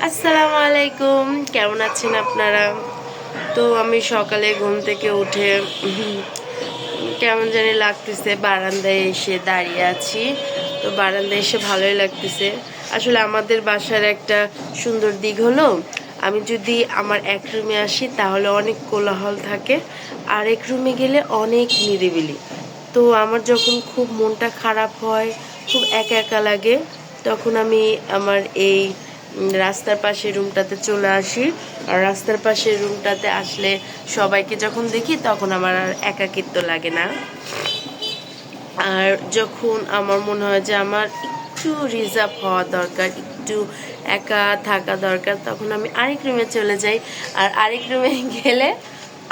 আসসালামু আলাইকুম, কেমন আছেন আপনারা? তো আমি সকালে ঘুম থেকে উঠে কেমন জানি লাগতেছে, বারান্দায় এসে দাঁড়িয়ে আছি। তো বারান্দায় এসে ভালোই লাগতেছে। আসলে আমাদের বাসার একটা সুন্দর দিক হলো, আমি যদি আমার এক রুমে আসি তাহলে অনেক কোলাহল থাকে, আর এক রুমে গেলে অনেক নিরিবিলি। তো আমার যখন খুব মনটা খারাপ হয়, খুব একা একা লাগে, তখন আমি আমার এই রাস্তার পাশের রুমটাতে চলে আসি। আর রাস্তার পাশের রুমটাতে আসলে সবাইকে যখন দেখি তখন আমার আর একাকিত্ব লাগে না। আর যখন আমার মনে হয় যে আমার একটু রিজার্ভ হওয়া দরকার, একটু একা থাকা দরকার, তখন আমি আরেক রুমে চলে যাই। আর আরেক রুমে গেলে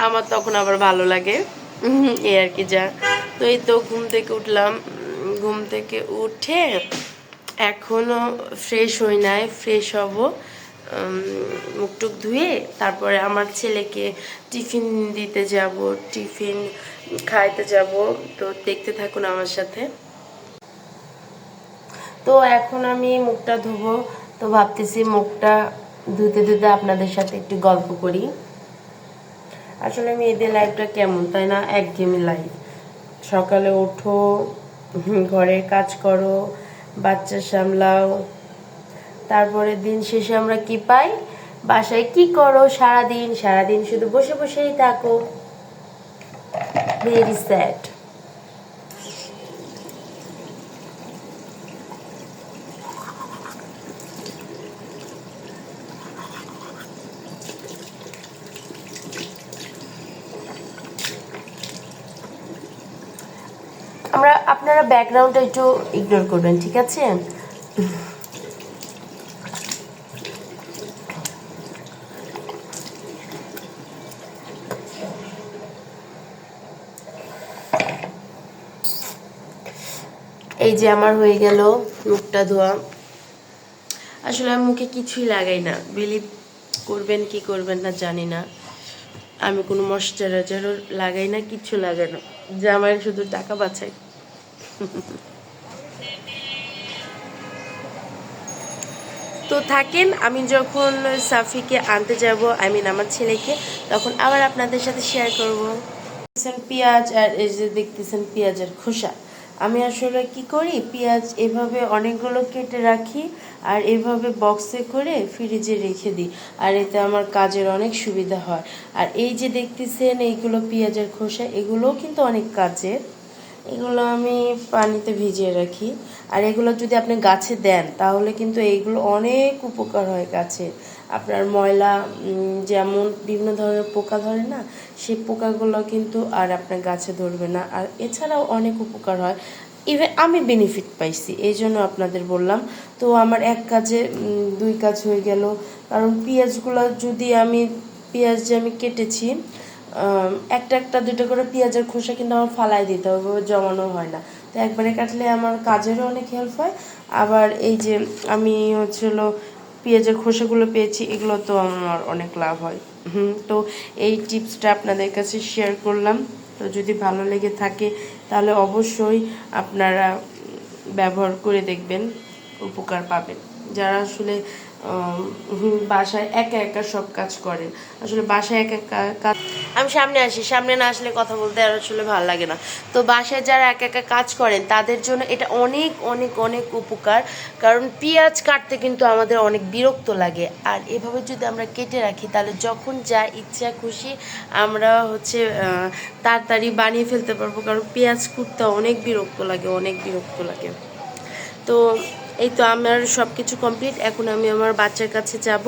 আমার তখন আবার ভালো লাগে। এই আর কি যা। তো এই তো ঘুম থেকে উঠলাম, ঘুম থেকে উঠে এখনো ফ্রেশ হই নাই, ফ্রেশ হব, মুখ টুক ধুয়ে তারপরে আমার ছেলেকে টিফিন দিতে যাব, টিফিন খাইতে যাব। তো দেখতে থাকুন আমার সাথে। তো এখন আমি মুখটা ধুবো, তো ভাবতেছি মুখটা ধুতে ধুতে আপনাদের সাথে একটু গল্প করি। আসলে মেয়েদের লাইফটা কেমন, তাই না? একঘেয়েমি লাইফ। সকালে ওঠো, ঘরের কাজ করো, বাচ্চা সামলাও, তারপরে দিন শেষে আমরা কি পাই? বাসায় কি করো সারাদিন? সারাদিন শুধু বসে বসেই থাকো। Very sad. আপনারা ব্যাকগ্রাউন্ডটা একটু ইগনোর করবেন, ঠিক আছে? এই যে আমার হয়ে গেল মুখটা ধোয়া। আসলে আমি মুখে কিছুই লাগাই না, বিলিভ করবেন কি করবেন না জানি না। আমি কোনো ময়শ্চারাইজারও লাগাই না, কিচ্ছু লাগাই না, যে আমার শুধু টাকা বাঁচাই। তো থাকেন, আমি যখন সাফিকে আনতে যাব, আই মিন আমার ছেলেকে, তখন আবার আপনাদের সাথে শেয়ার করব। দেখতেছেন পেঁয়াজ, আর এই যে দেখতেছেন পেঁয়াজের খোসা। আমি আসলে কি করি, পেঁয়াজ এভাবে অনেকগুলো কেটে রাখি, আর এভাবে বক্সে করে ফ্রিজে রেখে দিই, আর এতে আমার কাজের অনেক সুবিধা হয়। আর এই যে দেখতেছেন এইগুলো পেঁয়াজের খোসা, এগুলোও কিন্তু অনেক কাজের। এগুলো আমি পানিতে ভিজিয়ে রাখি। আর এগুলো যদি আপনি গাছে দেন তাহলে কিন্তু এইগুলো অনেক উপকার হয় গাছে। আপনার ময়লা, যেমন বিভিন্ন ধরনের পোকা ধরে না, সেই পোকাগুলো কিন্তু আর আপনার গাছে ধরবে না। আর এছাড়াও অনেক উপকার হয়, ইভেন আমি বেনিফিট পাইছি, এই জন্য আপনাদের বললাম। তো আমার এক কাজে দুই কাজ হয়ে গেল। কারণ পেঁয়াজগুলো যদি আমি, পেঁয়াজ যে আমি কেটেছি, একটা একটা দুটো করে পেঁয়াজের খোসা কিন্তু আমার ফালাই দিতে হবে, জমানো হয় না। তো একবারে কাটলে আমার কাজেরও অনেক হেল্প হয়। আবার এই যে আমি হচ্ছিল পেঁয়াজের খোসাগুলো পেয়েছি, এগুলো তো আমার অনেক লাভ হয়। তো এই টিপসটা আপনাদের কাছে শেয়ার করলাম। তো যদি ভালো লেগে থাকে তাহলে অবশ্যই আপনারা ব্যবহার করে দেখবেন, উপকার পাবেন। যারা আসলে বাসায় একা একা সব কাজ করেন, আসলে বাসায় একা একা কাজ, আমি সামনে আসি, সামনে না আসলে কথা বলতে আর আসলে ভালো লাগে না। তো বাসায় যারা একা একা কাজ করেন তাদের জন্য এটা অনেক অনেক অনেক উপকার। কারণ পেঁয়াজ কাটতে কিন্তু আমাদের অনেক বিরক্ত লাগে, আর এভাবে যদি আমরা কেটে রাখি তাহলে যখন যা ইচ্ছা খুশি আমরা তাড়াতাড়ি বানিয়ে ফেলতে পারবো। কারণ পেঁয়াজ কুটতে অনেক বিরক্ত লাগে, অনেক বিরক্ত লাগে। তো এই তো আমার সব কিছু কমপ্লিট, এখন আমি আমার বাচ্চার কাছে যাব।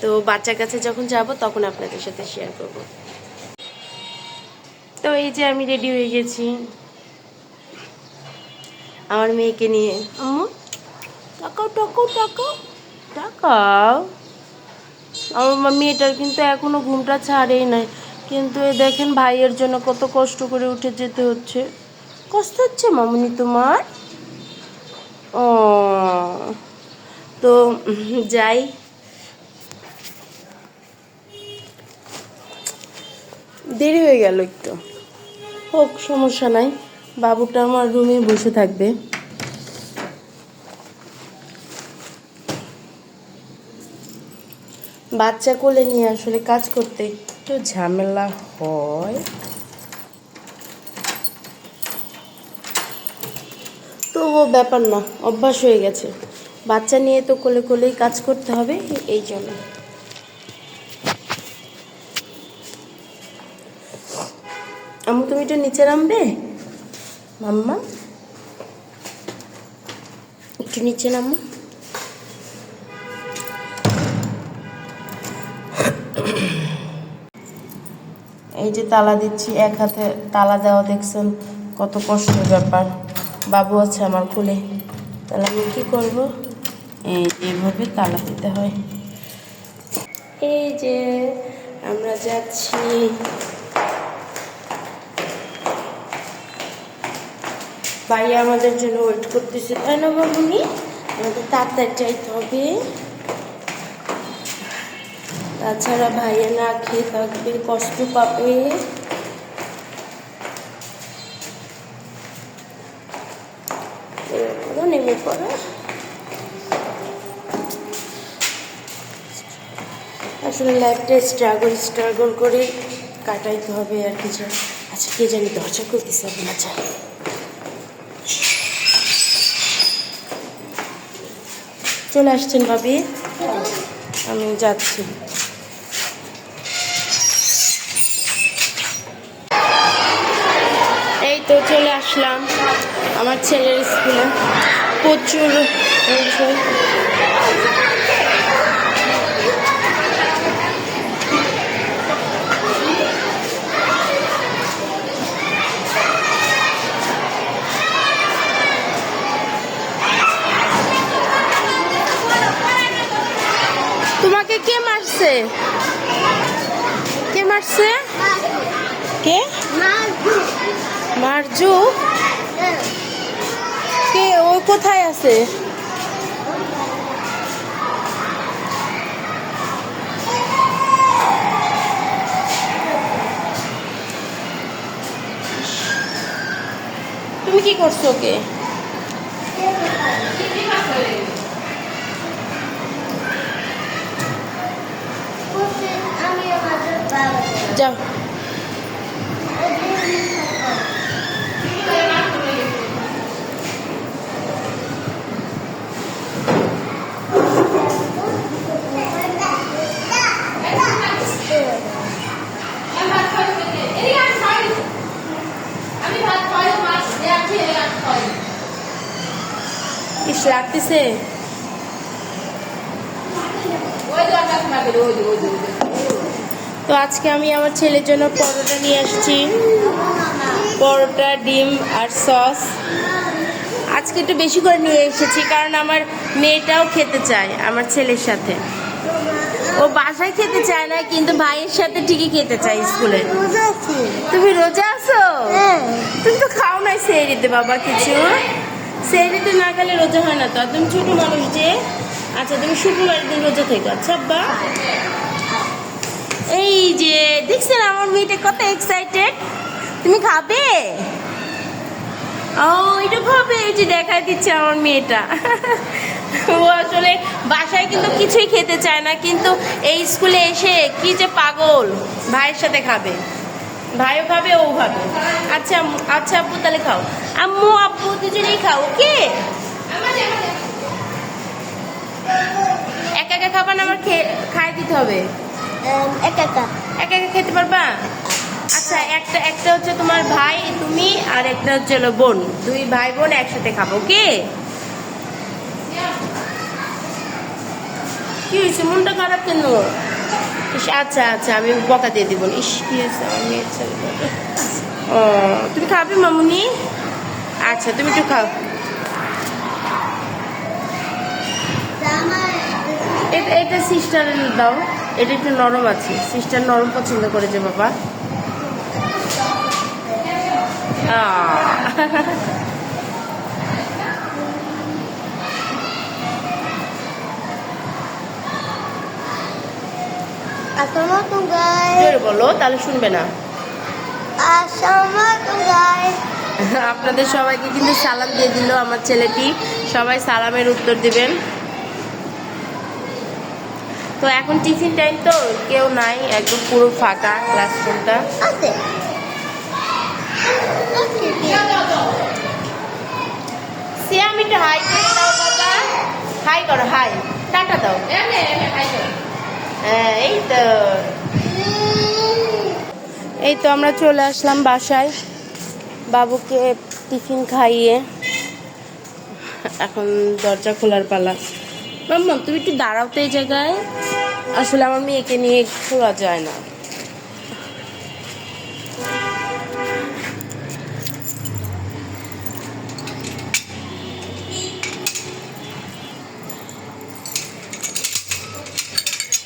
তো বাচ্চার কাছে যখন যাব তখন আপনাদের সাথে শেয়ার করব। তো এই যে আমি রেডি হয়ে গেছি আমার মেয়েকে নিয়ে। আম্মু টাকাও টাকাও টাকাও টাকাও। আমার মেয়েটার কিন্তু এখনো ঘুমটা ছাড়েই নাই, কিন্তু এই দেখেন ভাইয়ের জন্য কত কষ্ট করে উঠে যেতে হচ্ছে। কষ্ট হচ্ছে মামুনি তোমার? ও, তো যাই, দেরি হয়ে গেল একটু, হোক সমস্যা নাই। বাবুটা আমার রুমে বসে থাকবে। বাচ্চা কোলে নিয়ে আসলে কাজ করতে একটু ঝামেলা হয়, তো ও ব্যাপার না, অভ্যাস হয়ে গেছে। বাচ্চা নিয়ে তো কোলে কোলেই কাজ করতে হবে, এই জন্য। আম্মু তুমি একটু নিচে নামবে, মাম্মা একটু নিচে নামো। এই যে তালা দিচ্ছি, এক হাতে তালা দেওয়া দেখছেন কত কষ্টের ব্যাপার। বাবু আছে আমার কোলে, তাহলে আমি কী করবো? এইভাবে তালা দিতে হয়। এই যে আমরা যাচ্ছি, ভাইয়া আমাদের জন্য ওয়েট করতেছে, তাই না বাবুনি? আমাদের তাড়াতাড়ি যাইতে হবে, তাছাড়া ভাইয়া না খেয়ে থাকবে, কষ্ট পাবে। নেমে পড়ো। আসলে লাইফটা স্ট্রাগল করে কাটাইতে হবে আর কিছু। আচ্ছা কে জানি দরজা করতেছে, আচ্ছা চলে আসছেন ভাবি, আমি যাচ্ছি। এই তো চলে আসলাম আমার ছেলের স্কুলে, প্রচুর তোমাকে কে মারছে? কে মারছে? কে? মারজু? কে? ও কোথায় আছে? তুমি কি করছো ওকে? যাও। ইস লাগতেছে। তো আজকে আমি আমার ছেলের জন্য পরোটা নিয়ে আসছি, পরোটা, ডিম আর সস। আজকে একটু বেশি করে নিয়ে এসেছি কারণ আমার মেয়েটাও খেতে চায় আমার ছেলের সাথে। ও বাসায় খেতে চায় না, কিন্তু ভাইয়ের সাথে ঠিকই খেতে চায় স্কুলে। তুমি রোজা আছো? তুমি তো খাও নাই সেহরিতে বাবা কিছু। সেহরিতে না খেলে রোজা হয় না তো। আর তুমি ছোট মানুষ যে। আচ্ছা তুমি শুক্রবারের দিন রোজা থেকো। আচ্ছা আব্বা। এই যে দেখছেন আমার মেয়েটা কত এক্সাইটেড। তুমি খাবে? ও এটা খাবে, এই যে দেখাই দিচ্ছে আমার মেয়েটা। ও আসলে বাসায় কিন্তু কিছুই খেতে চায় না, কিন্তু এই স্কুলে এসে কি যে পাগল, ভাইয়ের সাথে খাবে, ভাইও খাবে ও খাবে। আচ্ছা আচ্ছা আব্বু তাহলে খাও, আম্মু আব্বু দুজনেই খাও, ওকে? একা একা খাবার না, আমার খাই দিতে হবে। একা একা খেতে পারবা? আচ্ছা একটা হচ্ছে তোমার ভাই, তুমি, আর একটা হচ্ছে বোন, দুই ভাই বোন একসাথে খাবো, ওকে? কি হয়েছে, মনটা খারাপ কেন? আচ্ছা আচ্ছা আমি বকা দিয়ে দিব। ইস কি হয়েছে আমার মেয়ের ছেলে। ও তুমি খাবে মামুনি? আচ্ছা তুমি একটু খাও। এটা সিস্টারের দাও, এটা একটু নরম আছে, সিস্টার নরম পছন্দ করেছে বাবা। জোরে বলো তাহলে শুনবে না। আপনাদের সবাইকে কিন্তু সালাম দিয়ে দিল আমার ছেলেটি, সবাই সালামের উত্তর দিবেন। তো এখন টিফিন টাইম, তো কেউ নাই, একদম পুরো ফাঁকা ক্লাসরুমটা। সিয়াম একটু হাই করে দাও বাবা, হাই করো, হাই, টাটা দাও। হ্যাঁ, এই তো আমরা চলে আসলাম বাসায়, বাবুকে টিফিন খাইয়ে এখন দরজা খোলার পালা। মাম্মা তুমি একটু দাঁড়াও তো এই জায়গায়, আসলে আমার মেয়েকে নিয়ে খোলা যায় না।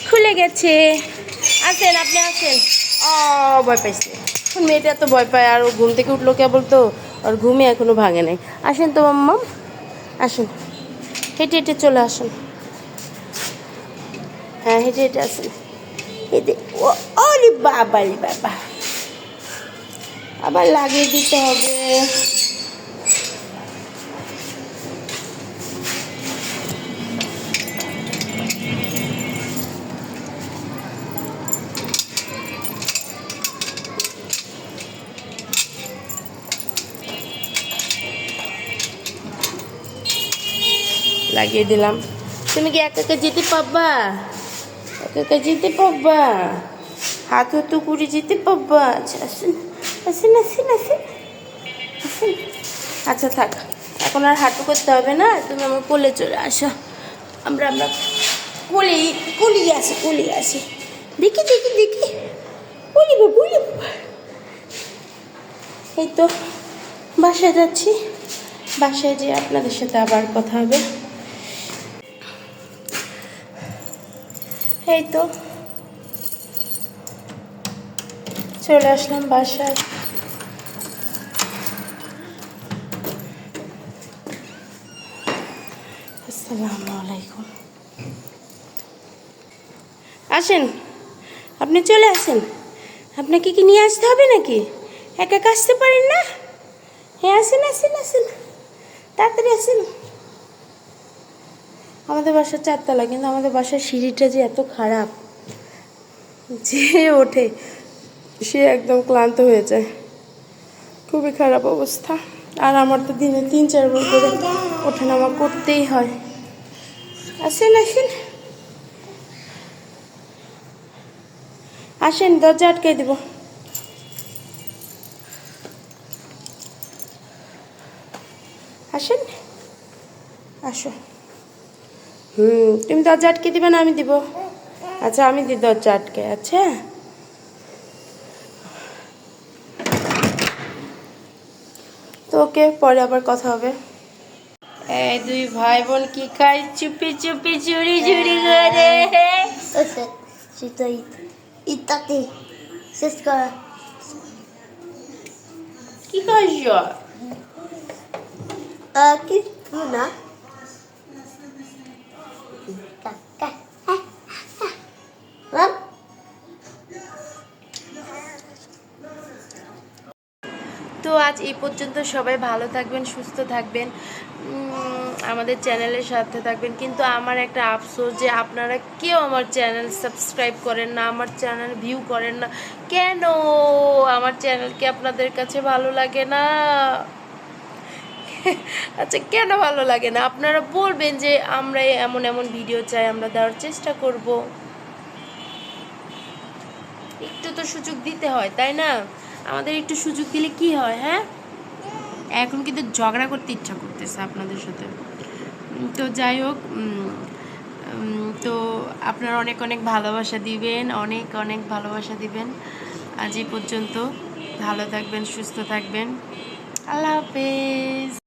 খুলে গেছে, আসেন আপনি আসেন। ও ভয় পাইছে, মেয়েটা তো ভয় পায়, আর ও ঘুম থেকে উঠলো কেবল, তো আর ঘুমে এখনো ভাঙে নাই। আসেন তো মাম্মা, আসুন, হেঁটে হেঁটে চলে আসুন। হ্যাঁ, হেঁটে হেঁটে আসুন। হেঁটে, ও ওরে বাবা রে বাবা, আবার লাগিয়ে দিতে হবে। লাগিয়ে দিলাম। তুমি কি একা একা যেতে পারবা? একা একা যেতে পারবা? হাত হতো করে যেতে পারবা? আচ্ছা আসুন, আসুন আসুন আসুন আসুন। আচ্ছা থাক, এখন আর হাঁটু করতে হবে না, তুমি আমার কোলে চলে আসো। আমরা কোলে আসি। দেখি দেখি দেখি, বলিব বলিব। এই তো বাসায় যাচ্ছি, বাসায় যেয়ে আপনাদের সাথে আবার কথা হবে। এই তো চলে আসলাম বাসায়। আসসালামু আলাইকুম। আসেন, আপনি চলে আসেন। আপনাকে কি নিয়ে আসতে হবে নাকি? একা একা আসতে পারেন না? হ্যাঁ আসেন আসেন আসেন, তাড়াতাড়ি আসেন। আমাদের বাসার 4 তলা, কিন্তু আমাদের বাসার সিঁড়িটা যে এত খারাপ, যে ওঠে সে একদম ক্লান্ত হয়ে যায়, খুবই খারাপ অবস্থা। আর আমার তো দিনে 3-4 বার করে ওঠানামা করতেই হয়। আসেন আসেন আসেন, দরজা আটকে দিব। আসেন, আসো। তুমি দরজা আটকে দিবে না আমি দিব? আচ্ছা আমি দিই দরজা আটকে। আচ্ছা তো ওকে, পরে আবার কথা হবে। এই 2 ভাই বোন কি খাই চুপি চুপি চুরি চুরি করে? সেটাই ইত্যাদি শেষ করা। কি খাইছ? কিছু না। তো আজ এই পর্যন্ত, সবাই ভালো থাকবেন, সুস্থ থাকবেন, আমাদের চ্যানেলের সাথে থাকবেন। কিন্তু আমার একটা আফসোস যে আপনারা কেউ আমার চ্যানেল সাবস্ক্রাইব করেন না, আমার চ্যানেল ভিউ করেন না। কেন আমার চ্যানেলকে আপনাদের কাছে ভালো লাগে না? আচ্ছা কেন ভালো লাগে না আপনারা বলবেন, যে আমরা এমন এমন ভিডিও চাই, আমরা দেওয়ার চেষ্টা করব। একটু তো সুযোগ দিতে হয়, তাই না? আমাদের একটু সুযোগ দিলে কি হয়? হ্যাঁ, এখন কিন্তু ঝগড়া করতে ইচ্ছা করতেছে আপনাদের সাথে। তো যাই হোক, তো আপনারা অনেক অনেক ভালোবাসা দিবেন, অনেক অনেক ভালোবাসা দিবেন। আজ এই পর্যন্ত, ভালো থাকবেন, সুস্থ থাকবেন, আল্লাহ হাফেজ।